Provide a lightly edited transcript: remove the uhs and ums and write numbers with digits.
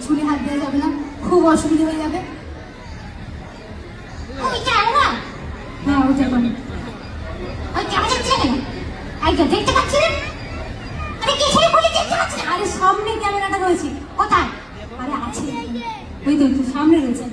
ছুরি হাত দেওয়া যাবে না, খুব অসুবিধা হয়ে যাবে। হ্যাঁ ওইটা করে দেখতে পাচ্ছি না। আরে সামনে ক্যামেরাটা রয়েছে, কোথায়? আরে আছে, ওই তো সামনে রয়েছে।